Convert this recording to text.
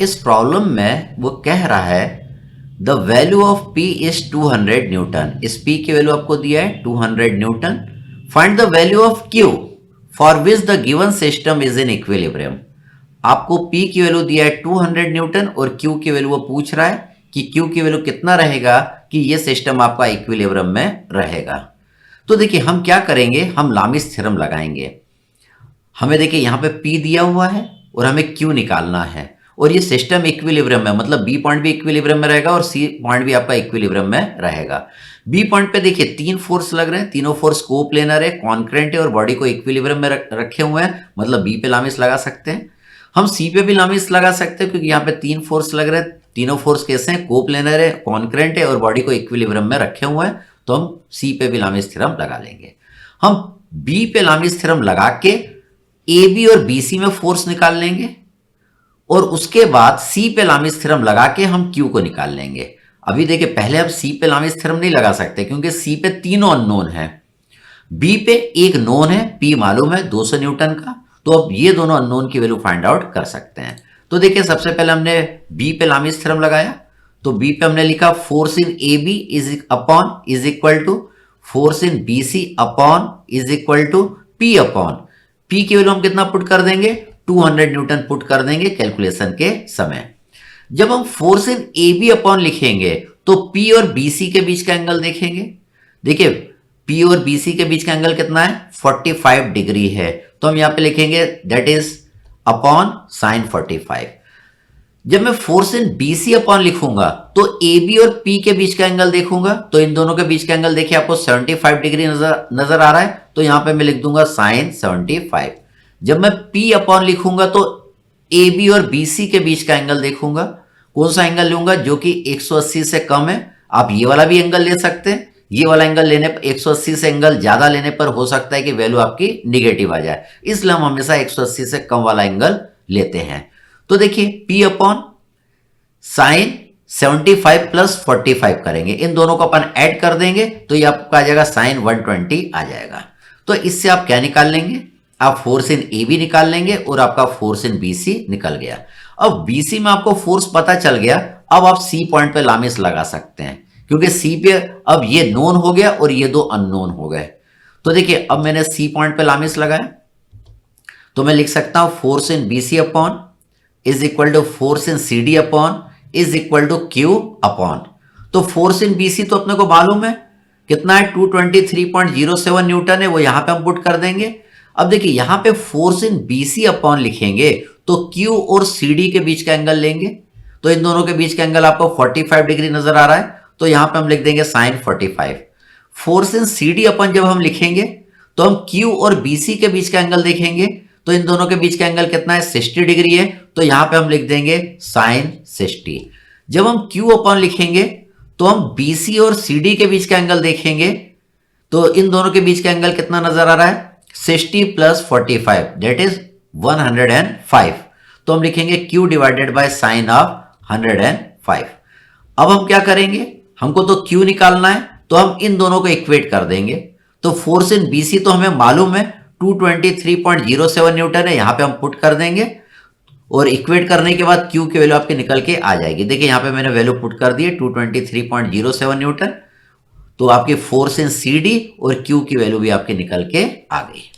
इस प्रॉब्लम में वो कह रहा है the value of P is 200 Newton. इस P की वैल्यू आपको दिया है 200 Newton. Find the value of Q for which the given system is in equilibrium. आपको P की वैल्यू दिया है 200 न्यूटन और Q की वैल्यू वो पूछ रहा है कि Q की वैल्यू कितना रहेगा कि ये सिस्टम आपका इक्विलिब्रियम में रहेगा। तो देखिए हम क्या करेंगे, हम लामिस थ्योरम लगाएंगे। हमें देखिए यहाँ पे P दिया हुआ है और हमें Q निकालना है और ये सिस्टम इक्विलिब्रियम में, मतलब B पॉइंट भी इक्विलिब्रियम में रहेगा और C पॉइंट भी आपका इक्विलिब्रियम में रहेगा। B पॉइंट पे देखिए 3 फोर्स लग रहे हैं, तीनों फोर्स कोप्लेनर है, कॉन्करेंट है और बॉडी को इक्विलिब्रियम में रखे हुए हैं, मतलब B पे लामिस लगा सकते हैं। हम C पे भी लामिस लगा सकते हैं क्योंकि यहाँ पे 3 फोर्स लग रहे हैं, तीनों फोर्स कैसे हैं, कोप्लेनर है, कॉन्करेंट है और बॉडी को इक्विलिब्रियम में रखे हुए हैं, तो हम C पे भी लामिस थ्योरम लगा लेंगे। हम B पे लामिस थ्योरम लगा के AB और BC में फोर्स निकाल लेंगे और उसके बाद C पे लामिस थ्योरम लगा के हम Q को निकाल लेंगे। अभी देखिए पहले हम C पे लामिस थ्योरम नहीं लगा सकते क्योंकि C पे तीनों अननोन है, B पे एक नोन है, P मालूम है 200 न्यूटन का, तो अब ये दोनों अननोन की वैल्यू फाइंड आउट कर सकते हैं। तो देखिए सबसे पहले हमने B पे लामिस थ्योरम लगाया, तो B पे हमने लिखा force in AB is equal to force in BC upon is equal to P upon P की वैल्यू हम कितना पुट कर देंगे, 200 न्यूटन पुट कर देंगे कैलकुलेशन के समय। जब हम फोर्स इन AB अपॉन लिखेंगे तो P और BC के बीच का एंगल देखेंगे। देखिए P और BC के बीच का एंगल कितना है, 45 डिग्री है, तो हम यहां पे लिखेंगे दैट इज अपॉन साइन 45। जब मैं फोर्स इन BC अपॉन लिखूंगा तो AB और P के बीच का एंगल देखूंगा, तो इन दोनों के बीच का एंगल देखिए आपको 75 डिग्री नजर आ रहा है, तो यहां पे मैं लिख दूंगा साइन 75। जब मैं P अपॉन लिखूंगा तो AB और BC के बीच का एंगल देखूंगा, कौन सा एंगल लूंगा जो कि 180 से कम है। आप ये वाला भी एंगल ले सकते हैं, ये वाला एंगल लेने पर 180 से एंगल ज्यादा लेने पर हो सकता है कि वैल्यू आपकी निगेटिव आ जाए, इसलिए हम हमेशा 180 से कम वाला एंगल लेते हैं। तो देखिए P अपॉन साइन 75 प्लस 45 करेंगे, इन दोनों को अपन ऐड कर देंगे तो ये आपका आ जाएगा साइन 120 आ जाएगा। तो इससे आप क्या निकाल लेंगे, आप फोर्स इन AB निकाल लेंगे और आपका फोर्स इन BC निकल गया। अब BC में आपको फोर्स पता चल गया, अब आप C पॉइंट पे लामिस लगा सकते हैं क्योंकि C पे अब ये नोन हो गया और ये दो अननोन हो गए। तो देखिए अब मैंने C पॉइंट पे लामिस लगाया, तो मैं लिख सकता हूं force in BC upon is equal to force in CD upon is equal to Q upon, तो फोर्स इन BC तो अपने को मालूम है कितना है, 223.07 न्यूटन है, वो यहां पे हम पुट कर देंगे। अब देखिए यहां पे फोर्स इन BC अपॉन लिखेंगे तो Q और CD के बीच का एंगल लेंगे, तो इन दोनों के बीच का एंगल आपको 45 डिग्री नजर आ रहा है, तो यहां पे हम लिख देंगे sine 45। Force in CD upon जब हम लिखेंगे तो हम Q और BC के बीच का एंगल देखेंगे, तो इन दोनों के बीच का एंगल कितना है, 60 डिग्री है, तो यहां पे हम लिख देंगे साइन 60। जब हम Q अपॉन लिखेंगे तो हम BC और CD के बीच का एंगल देखेंगे, तो इन दोनों के बीच का एंगल कितना नजर आ रहा है, 60 प्लस 45 दैट इज 105, तो हम लिखेंगे Q divided by sine of 105। अब हम क्या करेंगे, हमको तो Q निकालना है, तो हम इन दोनों को इक्वेट कर देंगे। तो फोर्स इन BC तो हमें मालूम है 223.07 न्यूटन है, यहां पे हम पुट कर देंगे और इक्वेट करने के बाद Q की वैल्यू आपके निकल के आ जाएगी। देखिए यहां पे मैंने वैल्यू पुट कर दी है 223.07 न्यूटन, तो आपकी फोर्स इन CD और Q की वैल्यू भी आपके निकल के आ गई।